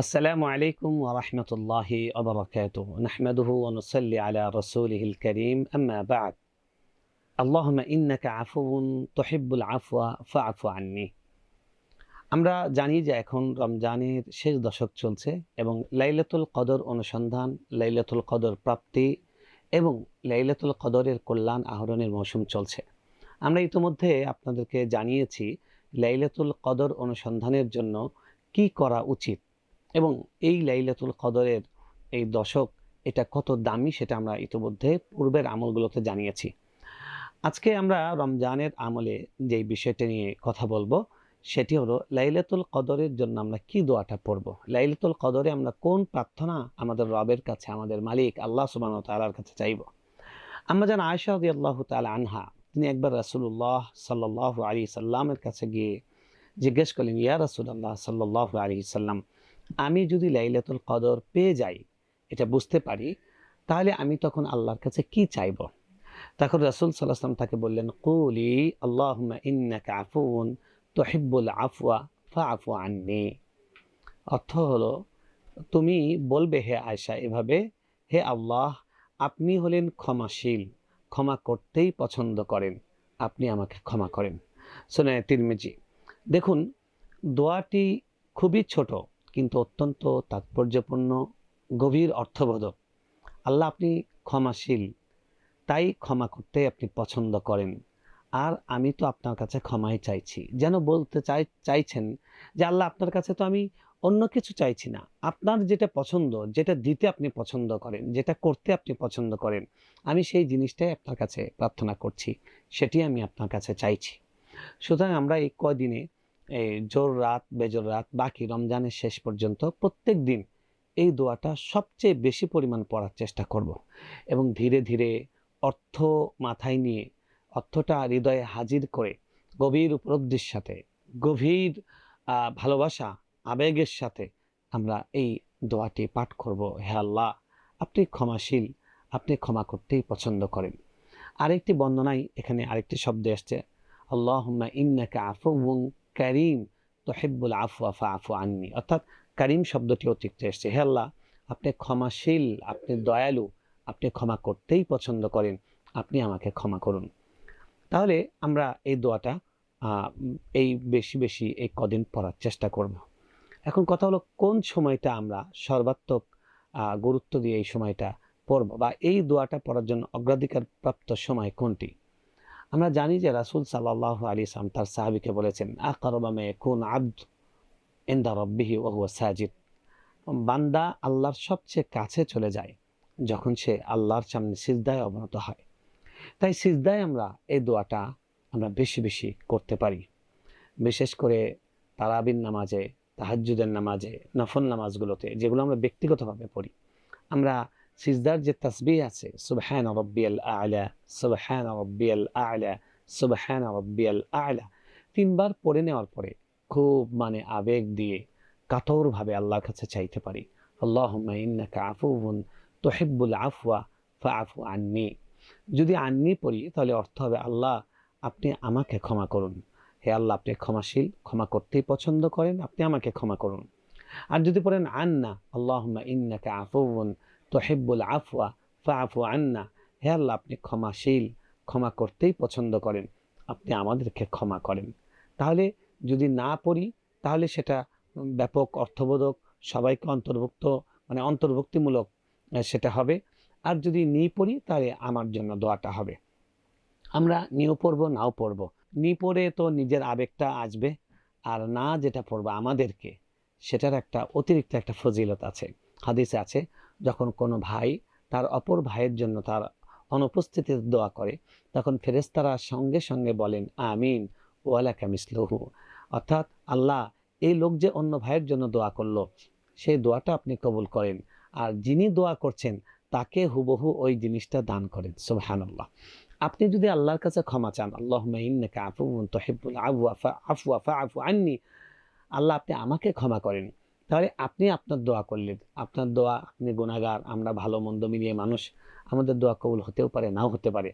السلام عليكم ورحمة الله وبركاته نحمده ونصلي على رسوله الكريم أما بعد اللهم إنك عفو تحب العفو فاعف عني আমরা জানি যে এখন রমজানের শেষ দশক চলছে এবং লাইলাতুল কদর অনুসন্ধান, লাইলাতুল কদর প্রাপ্তি এবং লাইলাতুল কদরের কল্যাণ আহরণের মৌসুম চলছে। আমরা ইতিমধ্যে আপনাদেরকে জানিয়েছি লাইলাতুল কদর অনুসন্ধানের জন্য কি করা উচিত এবং এই লাইলাতুল কদরের এই দশক এটা কত দামি সেটা আমরা ইতিমধ্যে পূর্বের আমলগুলোতে জানিয়েছি। আজকে আমরা রমজানের আমলে যে বিষয়টা নিয়ে কথা বলবো সেটি হলো লাইলাতুল কদরের জন্য আমরা কি দোয়াটা পড়ব। লাইলাতুল কদরে আমরা কোন প্রার্থনা আমাদের রবের কাছে, আমাদের মালিক আল্লাহ সুবহানাহু ওয়া তাআলার কাছে চাইব। আমরা জানি আয়েশা রাদিয়াল্লাহু তাআলা আনহা তিনি একবার রাসূলুল্লাহ সাল্লাল্লাহু আলাইহি সাল্লামের কাছে গিয়ে জিজ্ঞেস করলেন, ইয়া রাসূলুল্লাহ সাল্লাল্লাহু আলাইহি সাল্লাম, আমি যদি লাইলাতুল কদর পেয়ে যাই, এটা বুঝতে পারি, তাহলে আমি তখন আল্লাহর কাছে কি চাইব? তখন রাসূল সাল্লাল্লাহু আলাইহি ওয়াসাল্লাম তাকে বললেন, কুলি আল্লাহুম্মা ইন্নাকা আফুউন তুহিব্বুল আফওয়া ফাআফু আন্নি। অর্থ হলো, তুমি বলবে হে আয়েশা এভাবে, হে আল্লাহ, আপনি হলেন ক্ষমাশীল, ক্ষমা করতেই পছন্দ করেন, আপনি আমাকে ক্ষমা করেন। সুনান তিরমিজি। দেখুন, দোয়াটি খুবই ছোট কিন্তু অত্যন্ত তাৎপর্যপূর্ণ, গভীর অর্থবোধক। আল্লাহ আপনি ক্ষমাশীল, তাই ক্ষমা করতে আপনি পছন্দ করেন, আর আমি তো আপনার কাছে ক্ষমাই চাইছি। যেন বলতে চাইছেন যে আল্লাহ আপনার কাছে তো আমি অন্য কিছু চাইছি না, আপনার যেটা পছন্দ, যেটা দিতে আপনি পছন্দ করেন, যেটা করতে আপনি পছন্দ করেন, আমি সেই জিনিসটাই আপনার কাছে প্রার্থনা করছি, সেটি আমি আপনার কাছে চাইছি। সুতরাং আমরা এই কয়দিনে জোর রাত বেজোর রাত বাকি রমজানের শেষ পর্যন্ত প্রত্যেক দিন এই দোয়াটা সবচেয়ে বেশি পরিমাণ পড়ার চেষ্টা করব এবং ধীরে ধীরে অর্থ মাথায় নিয়ে, অর্থটা হৃদয়ে হাজির করে, গভীর উপলব্ধির সাথে, গভীর ভালোবাসা আবেগের সাথে আমরা এই দোয়াটি পাঠ করব। হে আল্লাহ, আপনি ক্ষমাশীল, আপনি ক্ষমা করতেই পছন্দ করেন। আরেকটি বর্ণনায় এখানে আরেকটি শব্দ আসছে, আল্লাহুম্মা ইন্নাকা আফুউন কারীম তুহিব্বুল আফওয়া ফাআফু আন্নি। অর্থাৎ কারীম শব্দটি অতিরিক্ত এসেছে। হে আল্লাহ, আপনি ক্ষমাশীল, আপনি দয়ালু, আপনি ক্ষমা করতেই পছন্দ করেন, আপনি আমাকে ক্ষমা করুন। তাহলে আমরা এই দোয়াটা এই বেশি বেশি এই কদিন পড়ার চেষ্টা করব। এখন কথা হলো, কোন সময়টা আমরা সর্বাত্মক গুরুত্ব দিয়ে এই সময়টা পড়ব বা এই দোয়াটা পড়ার জন্য অগ্রাধিকার প্রাপ্ত সময় কোনটি? আমরা জানি যে রাসূল সাল্লাল্লাহু আলাইহি ওয়াসাল্লাম তার সাহাবীকে বলেছেন, আকরাবা মা ইয়াকুনু আবদ ইনদা রাব্বিহি ওয়া হুয়া সাজিদ। বান্দা আল্লাহর সবচেয়ে কাছে চলে যায় যখন সে আল্লাহর সামনে সিজদায় অবনত হয়। তাই সিজদায় আমরা এই দোয়াটা আমরা বেশি বেশি করতে পারি। বিশেষ করে তারাবির নামাজে, তাহাজ্জুদের নামাজে, নফল নামাজগুলোতে যেগুলো আমরা ব্যক্তিগতভাবে পড়ি, আমরা সিজদার যে তাসবিহ আছে, সুবহানা রাব্বিয়াল আ'লা, সুবহানা রাব্বিয়াল আ'লা, সুবহানা রাব্বিয়াল আ'লা, ৩ বার পড়ে নেওয়ার পরে খুব আবেগ দিয়ে কাতরভাবে আল্লাহর কাছে চাইতে পারি, আল্লাহুম্মা ইন্নাকা আফুউন তুহিব্বুল আফওয়া ফাআফু আন্নি। যদি আন্নি পড়ি তাহলে অর্থ হবে, আল্লাহ আপনি আমাকে ক্ষমা করুন। হে আল্লাহ, আপনি ক্ষমাশীল, ক্ষমা করতেই পছন্দ করেন, আপনি আমাকে ক্ষমা করুন। আর যদি পড়েন আন্না, আল্লাহুম্মা ইন্নাকা আফুউন তুহিব্বুল আফওয়া ফাআফু আন্না, হে আল্লাহ আপনি ক্ষমাশীল, ক্ষমা করতেই পছন্দ করেন, আপনি আমাদেরকে ক্ষমা করেন। তাহলে যদি না পড়ি তাহলে সেটা ব্যাপক অর্থবোধক, সবাইকে অন্তর্ভুক্তিমূলক সেটা হবে। আর যদি নি পড়ি তাহলে আমার জন্য দোয়াটা হবে। আমরা নিও পড়বো নাও পড়বো, নি পড়ে তো নিজের আবেগটা আসবে, আর না যেটা পড়বো আমাদেরকে, সেটার একটা অতিরিক্ত একটা ফজিলত আছে। হাদিসে আছে, যখন কোনো ভাই তার অপর ভাইয়ের জন্য তার অনুপস্থিতিতে দোয়া করে, তখন ফেরেশতারা সঙ্গে সঙ্গে বলেন আমিন ওয়ালাকা মিসলুহু। অর্থাৎ আল্লাহ, এই লোক যে অন্য ভাইয়ের জন্য দোয়া করলো, সেই দোয়াটা আপনি কবুল করেন, আর যিনি দোয়া করছেন তাকে হুবহু ওই জিনিসটা দান করেন। সুবহানাল্লাহ। আপনি যদি আল্লাহর কাছে ক্ষমা চান, আল্লাহুম্মা ইন্নাকা আফুউন তুহিব্বুল আফওয়া ফাআফু আন্নি, আল্লাহ আপনি আমাকে ক্ষমা করেন, তাহলে আপনি আপনার দোয়া করলেন। আপনার দোয়া, আপনি গুনাহগার, আমরা ভালো মন্দ মিলিয়ে মানুষ, আমাদের দোয়া কবুল হতেও পারে, নাও হতে পারে।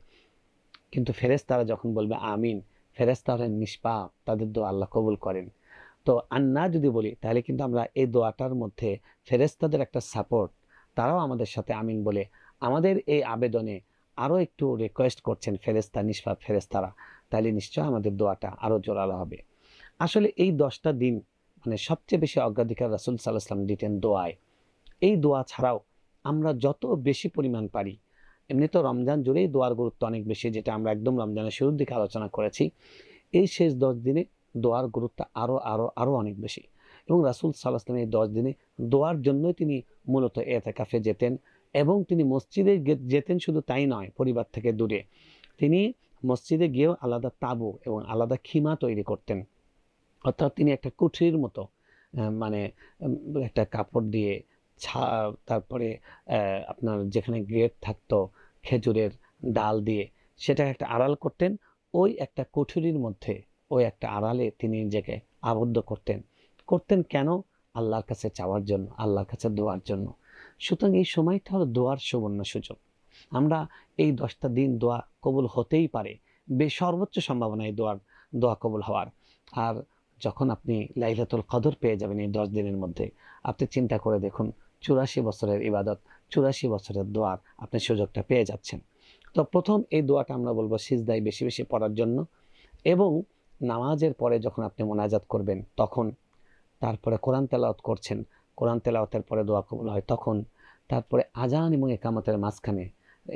কিন্তু ফেরেশতারা যখন বলবে আমিন, ফেরেশতারা নিষ্পাপ, তাদের দোয়া আল্লাহ কবুল করেন। তো আন্না যদি বলি তাহলে কিন্তু আমরা এই দোয়াটার মধ্যে ফেরেশতাদের একটা সাপোর্ট, তারাও আমাদের সাথে আমিন বলে আমাদের এই আবেদনে আরও একটু রিকোয়েস্ট করছেন ফেরেশতা, নিষ্পাপ ফেরেশতারা, তাহলে নিশ্চয় আমাদের দোয়াটা আরও জোরালো হবে। আসলে এই 10টা দিন মানে সবচেয়ে বেশি অগ্রাধিকার রাসূল সাল্লাল্লাহু আলাইহি ওয়াসাল্লাম দিতেন দোয়ায়। এই দোয়া ছাড়াও আমরা যত বেশি পরিমাণ পারি, এমনি তো রমজান জুড়েই দোয়ার গুরুত্ব অনেক বেশি, যেটা আমরা একদম রমজানের শুরুর দিকে আলোচনা করেছি। এই শেষ 10 দিনে দোয়ার গুরুত্ব আরও অনেক বেশি। এবং রাসূল সাল্লাল্লাহু আলাইহি ওয়াসাল্লাম এই 10 দিনে দোয়ার জন্যই তিনি মূলত এতেকাফে যেতেন, এবং তিনি মসজিদে যেতেন শুধু তাই নয়, পরিবার থেকে দূরে তিনি মসজিদে গিয়েও আলাদা তাঁবু এবং আলাদা খিমা তৈরি করতেন। অর্থাৎ তিনি একটা কুঠরির মতো মানে একটা কাপড় দিয়ে তারপরে আপনার যেখানে গেট থাকতো খেজুরের ডাল দিয়ে, সেটা একটা আড়াল করতেন। ওই একটা কুঠরির মধ্যে, ওই একটা আড়ালে তিনি নিজেকে আবদ্ধ করতেন কেন? আল্লাহর কাছে চাওয়ার জন্য, আল্লাহর কাছে দোয়ার জন্য। সুতরাং এই সময়টা হলো দোয়ার সুবর্ণ সুযোগ। আমরা এই 10টা দিন দোয়া কবুল হতেই পারে, সর্বোচ্চ সম্ভাবনা এই দোয়া কবুল হওয়ার। আর যখন আপনি লাইলাতুল কদর পেয়ে যাবেন এই 10 দিনের মধ্যে, আপনি চিন্তা করে দেখুন 84 বছরের ইবাদত, 84 বছরের দোয়ার আপনি সুযোগটা পেয়ে যাচ্ছেন। তো প্রথম এই দোয়াটা আমরা বলবো সিজদায় বেশি বেশি পড়ার জন্য, এবং নামাজের পরে যখন আপনি মোনাজাত করবেন তখন, তারপরে কোরআন তেলাওয়াত করছেন, কোরআন তেলাওয়াতের পরে দোয়া কবুল হয় তখন, তারপরে আজান এবং ইকামতের মাঝখানে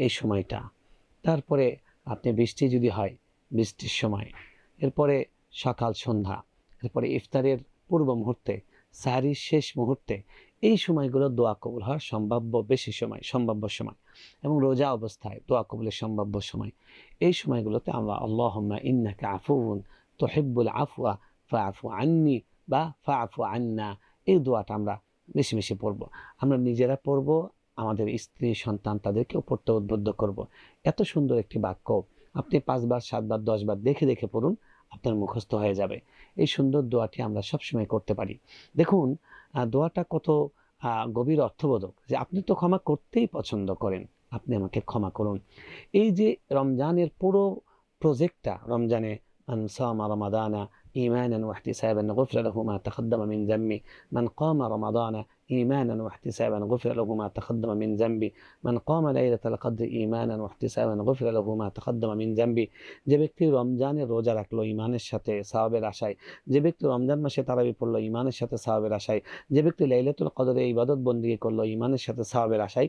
এই সময়টা, তারপরে আপনি বৃষ্টি যদি হয় বৃষ্টির সময়, এরপরে সকাল সন্ধ্যা, এরপরে ইফতারের পূর্ব মুহূর্তে, সাহরির শেষ মুহূর্তে, এই সময়গুলো দোয়া কবুল হওয়ার সম্ভাব্য সময়, এবং রোজা অবস্থায় দোয়া কবুলের সম্ভাব্য সময়। এই সময়গুলোতে আমরা আল্লাহুম্মা ইন্নাকা আফুউন তুহিব্বুল আফওয়া ফাআফু আন্নি বা ফাআফু আন্না, এই দোয়াটা আমরা বেশি বেশি পড়ব। আমরা নিজেরা পড়ব, আমাদের স্ত্রী সন্তান তাদেরকেও পড়তে উদ্বুদ্ধ করব। এত সুন্দর একটি বাক্য, আপনি 5 বার 7 বার 10 বার দেখে দেখে পড়ুন, আপনার মুখস্থ হয়ে যাবে। এই সুন্দর দোয়াটি আমরা সবসময় করতে পারি। দেখুন দোয়াটা কত গভীর অর্থবোধক, যে আপনি তো ক্ষমা করতেই পছন্দ করেন, আপনি আমাকে ক্ষমা করুন। এই যে রমজানের পুরো প্রজেক্টটা, রমজানে মান সামা রমাদানা ঈমানান ওয়া ইহতিসাবান গুফিরা লাহু মা তাকদ্দামা মিন যামবি, মান কামা রমাদানা ঈমানান ওয়া ইহতিসাবান গুফিরা লাহু মা তাকদ্দামা মিন যামবি, মান কামা লাইলাতাল কদরি ঈমানান ওয়া ইহতিসাবান গুফিরা লাহু মা তাকদ্দামা মিন যামবি। যে ব্যক্তি রমজানের রোজা রাখলো ঈমানের সাথে সওয়াবের আশায়, যে ব্যক্তি রমজান মাসে তারাবি পড়লো ঈমানের সাথে সওয়াবের আশায়, যে ব্যক্তি লাইলাতুল কদরে ইবাদত বন্দেগী করলো ঈমানের সাথে সওয়াবের আশায়,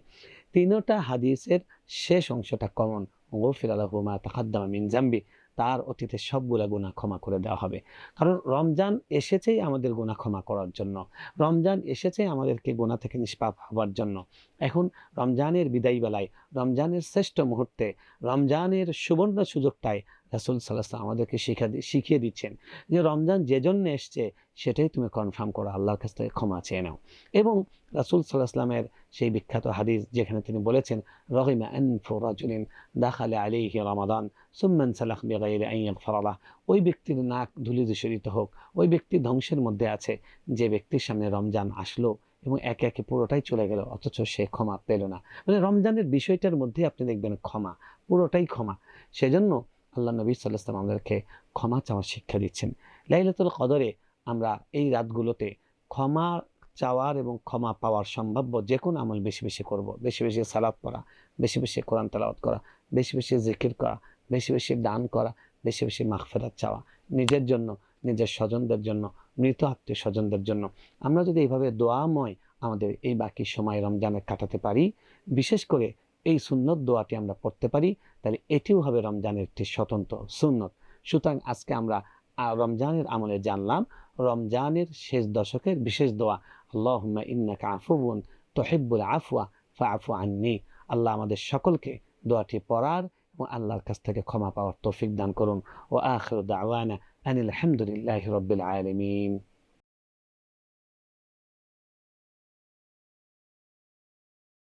তিনটা হাদিসের শেষ অংশটা কমন, গুফিরা লাহু মা তাকদ্দামা মিন যামবি, তার অতীতের সবগুলা গুনাহ ক্ষমা করে দেওয়া হবে। কারণ রমজান এসেছেই আমাদের গুনাহ ক্ষমা করার জন্য, রমজান এসেছে আমাদেরকে গুনাহ থেকে নিষ্পাপ হওয়ার জন্য। এখন রমজানের বিদায় বেলায়, রমজানের শ্রেষ্ঠ মুহূর্তে, রমজানের সুবর্ণ সুযোগটায় রাসূল সাল্লাল্লাহু আলাইহি ওয়াসাল্লাম আমাদেরকে শিখিয়ে দিচ্ছেন যে রমজান যে জন্য এসছে সেটাই তুমি কনফার্ম করো, আল্লাহর কাছ থেকে ক্ষমা চেয়ে নাও। এবং রাসূল সাল্লাল্লাহু আলাইহি ওয়াসাল্লামের সেই বিখ্যাত হাদিস যেখানে তিনি বলেছেন, রহিমা আনফু রাজুলিন দাখালা আলাইহি রমাদান সুম্মা ইনসালাখ বিগাইরি আন ইয়াগফিরা লাহ, ওই ব্যক্তির নাক ধূলি দূষিত হোক, ওই ব্যক্তি ধ্বংসের মধ্যে আছে যে ব্যক্তির সামনে রমজান আসলো এবং একে একে পুরোটাই চলে গেল অথচ সে ক্ষমা পেল না। মানে রমজানের বিষয়টার মধ্যে আপনি দেখবেন ক্ষমা, পুরোটাই ক্ষমা। সেজন্য আল্লাহ নবী সাল্লাল্লাহু আলাইহি ওয়াসাল্লাম আমাদেরকে ক্ষমা চাওয়ার শিক্ষা দিচ্ছেন। লাইলাতুল কদরে আমরা এই রাতগুলোতে ক্ষমা চাওয়ার এবং ক্ষমা পাওয়ার সম্ভাব্য যে কোনো আমল বেশি বেশি করব। বেশি বেশি সালাত পড়া, বেশি বেশি কোরআন তেলাওয়াত করা, বেশি বেশি জিকির করা, বেশি বেশি দান করা, বেশি বেশি মাগফিরাত চাওয়া, নিজের জন্য, নিজের স্বজনদের জন্য, মৃত আত্মীয় স্বজনদের জন্য। আমরা যদি এইভাবে দোয়াময় আমাদের এই বাকি সময় রমজানে কাটাতে পারি, বিশেষ করে এই সুন্নত দোয়াটি আমরা পড়তে পারি, তাহলে এটিও হবে রমজানের একটি স্বতন্ত্র সুন্নত। সুতরাং আজকে আমরা রমজানের আমলে জানলাম রমজানের শেষ দশকের বিশেষ দোয়া, আল্লাহুম্মা ইন্নাকা আফুউন তুহিব্বুল আফওয়া ফাআফু আন্নি। আল্লাহ আমাদের সকলকে দোয়াটি পড়ার এবং আল্লাহর কাছ থেকে ক্ষমা পাওয়ার তৌফিক দান করুন। ওয়া আখিরু দাওয়ানা আনিল হামদুলিল্লাহি রাব্বিল আলামিন।